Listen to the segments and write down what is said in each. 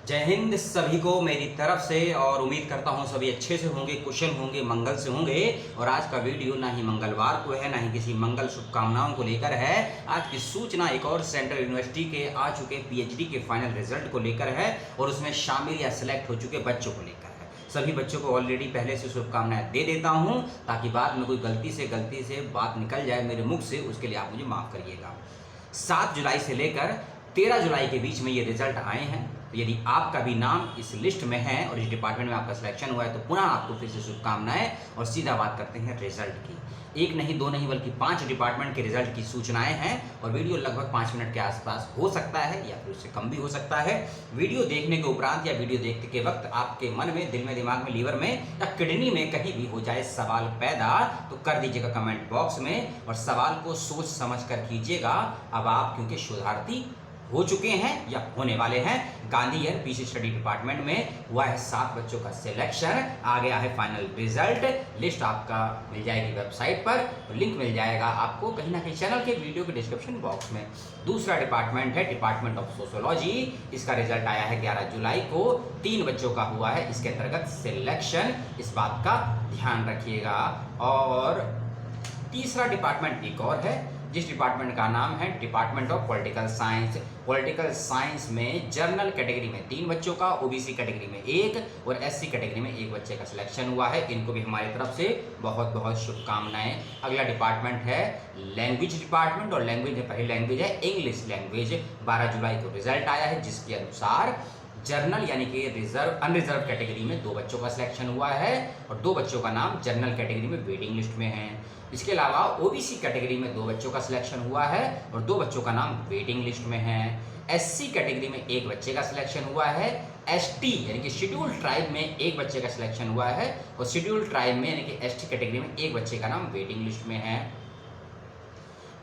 जय हिंद सभी को मेरी तरफ से। और उम्मीद करता हूँ सभी अच्छे से होंगे, कुशल होंगे, मंगल से होंगे। और आज का वीडियो ना ही मंगलवार को है, ना ही किसी मंगल शुभकामनाओं को लेकर है। आज की सूचना एक और सेंट्रल यूनिवर्सिटी के आ चुके पीएचडी के फाइनल रिजल्ट को लेकर है और उसमें शामिल या सिलेक्ट हो चुके बच्चों को लेकर है। सभी बच्चों को ऑलरेडी पहले से शुभकामनाएं दे देता हूं, ताकि बाद में कोई गलती से बात निकल जाए मेरे मुख से, उसके लिए आप मुझे माफ़ करिएगा। 7 जुलाई से लेकर 13 जुलाई के बीच में ये रिजल्ट आए हैं। तो यदि आपका भी नाम इस लिस्ट में है और इस डिपार्टमेंट में आपका सिलेक्शन हुआ है तो पुनः आपको फिर से शुभकामनाएं। और सीधा बात करते हैं रिजल्ट की। एक नहीं, दो नहीं, बल्कि 5 डिपार्टमेंट के रिजल्ट की सूचनाएं हैं और वीडियो लगभग 5 मिनट के आसपास हो सकता है या फिर उससे कम भी हो सकता है। वीडियो देखने के उपरांत या वीडियो देखते के वक्त आपके मन में, दिल में, दिमाग में, लीवर में या किडनी में कहीं भी हो जाए सवाल पैदा, तो कर दीजिएगा कमेंट बॉक्स में और सवाल को सोच समझ कर कीजिएगा। अब आप क्योंकि शोधार्थी हो चुके हैं या होने वाले हैं। गांधी पीसी स्टडी डिपार्टमेंट में हुआ है 7 बच्चों का सिलेक्शन। आ गया है फाइनल रिजल्ट। लिस्ट आपका मिल जाएगी वेबसाइट पर, लिंक मिल जाएगा आपको कहीं ना कहीं चैनल के वीडियो के डिस्क्रिप्शन बॉक्स में। दूसरा डिपार्टमेंट है डिपार्टमेंट ऑफ सोशियोलॉजी। इसका रिजल्ट आया है 11 जुलाई को। 3 बच्चों का हुआ है इसके अंतर्गत सिलेक्शन, इस बात का ध्यान रखिएगा। और तीसरा डिपार्टमेंट एक और है जिस डिपार्टमेंट का नाम है department of political science. Political science में जर्नल कैटेगरी में 3 बच्चों का, ओबीसी कैटेगरी में 1 और एससी कैटेगरी में 1 बच्चे का सिलेक्शन हुआ है। इनको भी हमारी तरफ से बहुत बहुत शुभकामनाएं। अगला डिपार्टमेंट है लैंग्वेज डिपार्टमेंट और लैंग्वेज में पहली लैंग्वेज है इंग्लिश लैंग्वेज। 12 जुलाई को रिजल्ट आया है जिसके अनुसार जर्नल यानी कि अनरिजर्व कैटेगरी में 2 बच्चों का सिलेक्शन हुआ है और 2 बच्चों का नाम जर्नल कैटेगरी में वेटिंग लिस्ट में है। इसके अलावा ओबीसी कैटेगरी में 2 बच्चों का सिलेक्शन हुआ है और 2 बच्चों का नाम वेटिंग लिस्ट में है। एससी कैटेगरी में 1 बच्चे का सिलेक्शन हुआ है। एसटी यानी कि शेड्यूल्ड ट्राइब में 1 बच्चे का सिलेक्शन हुआ है और शेड्यूल्ड ट्राइब में यानी कि एसटी कैटेगरी में 1 बच्चे का नाम वेटिंग लिस्ट में है।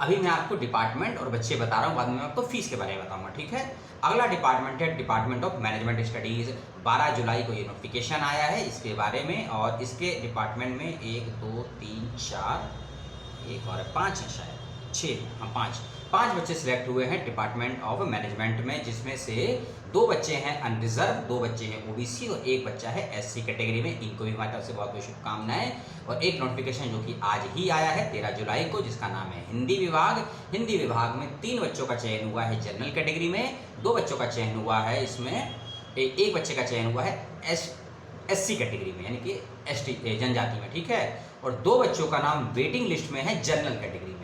अभी मैं आपको डिपार्टमेंट और बच्चे बता रहा हूँ, बाद में मैं आपको फीस के बारे में बताऊंगा, ठीक है। अगला डिपार्टमेंट है डिपार्टमेंट ऑफ मैनेजमेंट स्टडीज। 12 जुलाई को ये नोटिफिकेशन आया है इसके बारे में और इसके डिपार्टमेंट में 1 2 3 4 एक और 5 है, शायद 6, हाँ 5 बच्चे सिलेक्ट हुए हैं डिपार्टमेंट ऑफ मैनेजमेंट में, जिसमें से 2 बच्चे हैं अनरिजर्व, 2 बच्चे हैं ओबीसी और 1 बच्चा है एससी कैटेगरी में। इनको भी हमारी तरफ से बहुत बहुत शुभकामनाएं। और एक नोटिफिकेशन जो कि आज ही आया है 13 जुलाई को, जिसका नाम है हिंदी विभाग। हिंदी विभाग में 3 बच्चों का चयन हुआ है जनरल कैटेगरी में, 2 बच्चों का चयन हुआ है इसमें, 1 बच्चे का चयन हुआ है एससी कैटेगरी में यानी कि एसटी जनजाति में, ठीक है। और 2 बच्चों का नाम वेटिंग लिस्ट में है जनरल कैटेगरी में।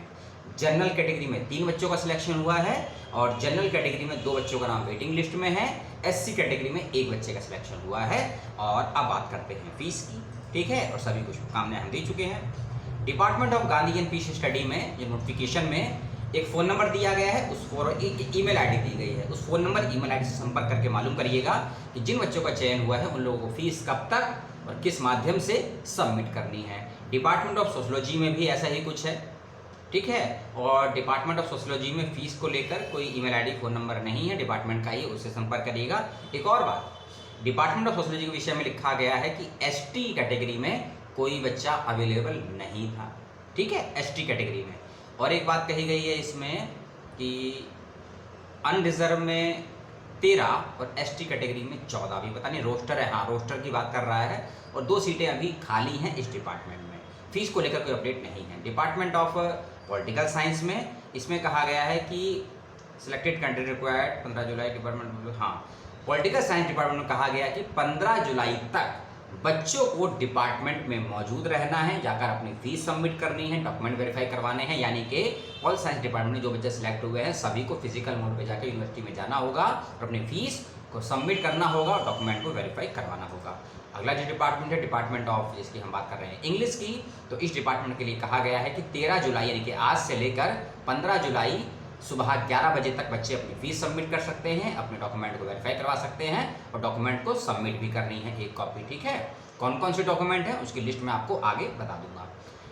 जनरल कैटेगरी में 3 बच्चों का सिलेक्शन हुआ है और जनरल कैटेगरी में 2 बच्चों का नाम वेटिंग लिस्ट में है। एससी कैटेगरी में 1 बच्चे का सिलेक्शन हुआ है। और अब बात करते हैं फीस की, ठीक है। और सभी को शुभकामनाएं हम दे चुके हैं। Department of Gandhi PC study में ये नोटिफिकेशन में एक फ़ोन नंबर दिया गया है, एक ईमेल आईडी दी गई है। उस फ़ोन नंबर ईमेल आईडी से संपर्क करके मालूम करिएगा कि जिन बच्चों का चयन हुआ है उन लोगों को फीस कब तक और किस माध्यम से सबमिट करनी है। डिपार्टमेंट ऑफ सोशियोलॉजी में भी ऐसा ही कुछ है, ठीक है। और डिपार्टमेंट ऑफ सोशियोलॉजी में फीस को लेकर कोई ईमेल आईडी फ़ोन नंबर नहीं है, डिपार्टमेंट का ही, उससे संपर्क करिएगा। एक और बात, डिपार्टमेंट ऑफ सोशियोलॉजी के विषय में लिखा गया है कि एसटी कैटेगरी में कोई बच्चा अवेलेबल नहीं था, ठीक है, एसटी कैटेगरी में। और एक बात कही गई है इसमें कि अनरिजर्व में 13 और एसटी कैटेगरी में 14, भी पता नहीं रोस्टर है, हाँ रोस्टर की बात कर रहा है। और 2 सीटें अभी खाली हैं इस डिपार्टमेंट में। फीस को लेकर कोई अपडेट नहीं है। डिपार्टमेंट ऑफ पॉलिटिकल साइंस में इसमें कहा गया है कि सिलेक्टेड कैंडिडेट रिक्वायर्ड 15 जुलाई डिपार्टमेंट, हाँ पॉलिटिकल साइंस डिपार्टमेंट में कहा गया कि 15 जुलाई तक बच्चों को डिपार्टमेंट में मौजूद रहना है, जाकर अपनी फीस सबमिट करनी है, डॉक्यूमेंट वेरीफाई करवाने हैं। यानी कि ऑल साइंस डिपार्टमेंट में जो बच्चे सिलेक्ट हुए हैं सभी को फिजिकल मोड पे जाकर यूनिवर्सिटी में जाना होगा और अपनी फीस को सबमिट करना होगा और डॉक्यूमेंट को वेरीफाई करवाना होगा। अगला जो डिपार्टमेंट है डिपार्टमेंट ऑफ, जिसकी हम बात कर रहे हैं इंग्लिश की, तो इस डिपार्टमेंट के लिए कहा गया है कि 13 जुलाई यानी कि आज से लेकर 15 जुलाई सुबह 11 बजे तक बच्चे अपनी फीस सबमिट कर सकते हैं, अपने डॉक्यूमेंट को वेरीफाई करवा सकते हैं और डॉक्यूमेंट को सबमिट भी करनी है 1 कॉपी, ठीक है। कौन कौन से डॉक्यूमेंट हैं उसकी लिस्ट मैं आपको आगे बता दूंगा।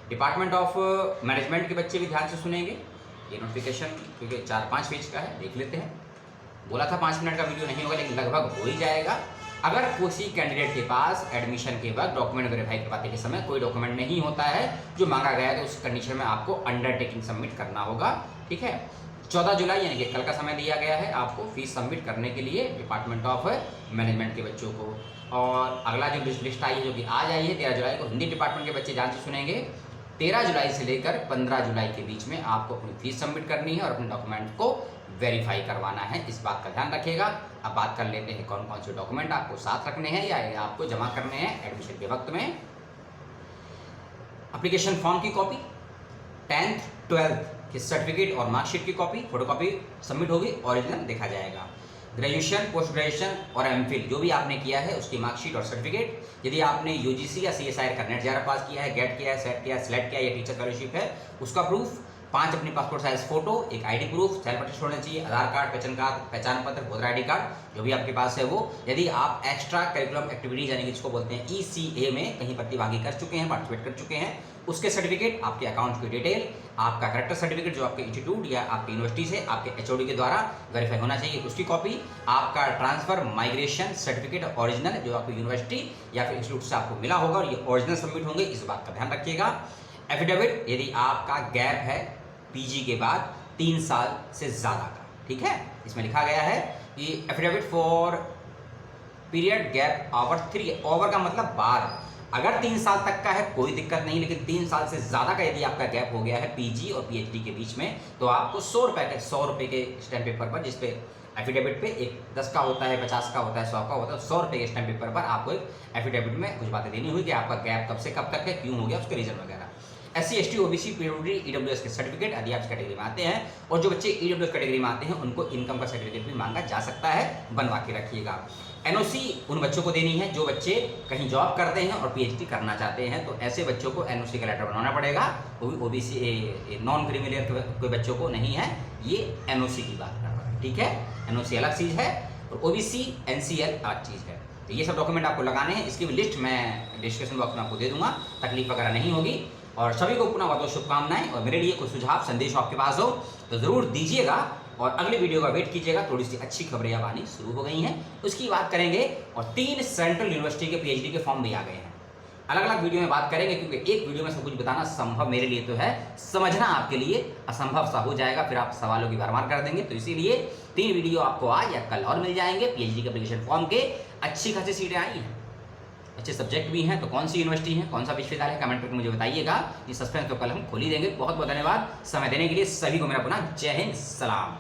डिपार्टमेट ऑफ मैनेजमेंट के बच्चे भी ध्यान से सुनेंगे। ये नोटिफिकेशन क्योंकि 4-5 पेज का है, देख लेते हैं। बोला था 5 मिनट का वीडियो नहीं होगा, लेकिन लगभग हो ही जाएगा। अगर किसी कैंडिडेट के पास एडमिशन के बाद डॉक्यूमेंट वेरीफाई करवाते के समय कोई डॉक्यूमेंट नहीं होता है जो मांगा गया है, तो उस कंडीशन में आपको अंडरटेकिंग सबमिट करना होगा, ठीक है। 14 जुलाई यानी कि कल का समय दिया गया है आपको फीस सबमिट करने के लिए डिपार्टमेंट ऑफ मैनेजमेंट के बच्चों को। और अगला जो लिस्ट आई है जो कि आज आई है 13 जुलाई को, हिंदी डिपार्टमेंट के बच्चे ध्यान से सुनेंगे। 13 जुलाई से लेकर 15 जुलाई के बीच में आपको अपनी फीस सबमिट करनी है और अपने डॉक्यूमेंट को वेरीफाई करवाना है, इस बात का ध्यान रखिएगा। अब बात कर लेते हैं कौन कौन से डॉक्यूमेंट आपको साथ रखने हैं या आपको जमा करने हैं एडमिशन के वक्त में। एप्लीकेशन फॉर्म की कॉपी, 10th 12th के सर्टिफिकेट और मार्कशीट की कॉपी, फोटोकॉपी सबमिट होगी, ओरिजिनल देखा जाएगा। ग्रेजुएशन, पोस्ट ग्रेजुएशन और एमफिल जो भी आपने किया है उसकी मार्कशीट और सर्टिफिकेट। यदि आपने यूजीसी या सीएसआईआर का नेट जेआरएफ पास किया है, गेट किया है, सेट किया है, सिलेक्ट किया है या टीचर फेलोशिप है उसका प्रूफ, 5 अपनी पासपोर्ट साइज फोटो, एक आईडी प्रूफ, सेल्फ अटेस्ट होना चाहिए, आधार कार्ड, पहचान पत्र, वोटर आईडी कार्ड जो भी आपके पास है वो। यदि आप एक्स्ट्रा करिकुलम एक्टिविटीज यानी कि जिसको बोलते हैं ईसीए में कहीं प्रतिभागी कर चुके हैं, पार्टिसिपेट कर चुके हैं, उसके सर्टिफिकेट, आपके अकाउंट की डिटेल, आपका करेक्टर सर्टिफिकेट जो आपके इंस्टीट्यूट या आपकी यूनिवर्सिटी से आपके एचओडी के द्वारा वेरीफाई होना चाहिए उसकी कॉपी, आपका ट्रांसफर माइग्रेशन सर्टिफिकेट ओरिजिनल जो आपकी यूनिवर्सिटी या फिर इंस्टीट्यूट से आपको मिला होगा और ये ओरिजिनल सबमिट होंगे, इस बात का ध्यान रखिएगा। एफिडेविट यदि आपका गैप है पीजी के बाद 3 साल से ज़्यादा का, ठीक है, इसमें लिखा गया है कि affidavit for period gap over 3, over का मतलब बार, अगर 3 साल तक का है कोई दिक्कत नहीं, लेकिन 3 साल से ज़्यादा का यदि आपका गैप हो गया है पीजी और पीएचडी के बीच में तो आपको 100 रुपये के स्टैम्प पेपर पर, जिसपे एफिडेविट पे एक 10 का होता है, 50 का होता है, 100 का होता है, 100 रुपये के स्टैम्प पेपर पर आपको एक एफिडेविट में कुछ बातें देनी हुई कि आपका गैप कब से कब तक है, क्यों हो गया, उसके रीजन वगैरह। SC ST OBC PWD EWS के सर्टिफिकेट यदि आप कैटेगरी में आते हैं, और जो बच्चे ईडब्ल्यूएस कैटेगरी में आते हैं उनको इनकम का सर्टिफिकेट भी मांगा जा सकता है, बनवा के रखिएगा। एनओसी उन बच्चों को देनी है जो बच्चे कहीं जॉब करते हैं और पीएचडी करना चाहते हैं, तो ऐसे बच्चों को एनओसी का लेटर बनाना पड़ेगा, वो भी ओबीसी नॉन क्रिमिनल के बच्चों को नहीं है, ये एनओसी की बात कर रहा है, ठीक है। एनओसी अलग चीज़ है और ओबीसी एनसीएल अलग चीज़ है, तो ये सब डॉक्यूमेंट आपको लगाने हैं। इसकी भी लिस्ट मैं डिस्क्रिप्शन बॉक्स में आपको दे दूंगा, तकलीफ वगैरह नहीं होगी। और सभी को पुनः बहुत बहुत शुभकामनाएं, और मेरे लिए कोई सुझाव संदेश आपके पास हो तो ज़रूर दीजिएगा, और अगले वीडियो का वेट कीजिएगा। थोड़ी सी अच्छी खबरें अब आनी शुरू हो गई हैं, उसकी बात करेंगे। और 3 सेंट्रल यूनिवर्सिटी के पीएचडी के फॉर्म भी आ गए हैं, अलग अलग वीडियो में बात करेंगे, क्योंकि एक वीडियो में सब कुछ बताना संभव मेरे लिए तो है, समझना आपके लिए असंभव सा हो जाएगा, फिर आप सवालों की भरमार कर देंगे। तो इसीलिए 3 वीडियो आपको आज या कल और मिल जाएंगे। पीएचडी के एप्लीकेशन फॉर्म के अच्छी खासी सीटें आई हैं, अच्छे सब्जेक्ट भी हैं, तो कौन सी यूनिवर्सिटी है, कौन सा विश्वविद्यालय है, कमेंट करके मुझे बताइएगा। ये सस्पेंस तो कल हम खोल ही देंगे। बहुत बहुत धन्यवाद समय देने के लिए सभी को, मेरा पुनः जय हिंद, सलाम।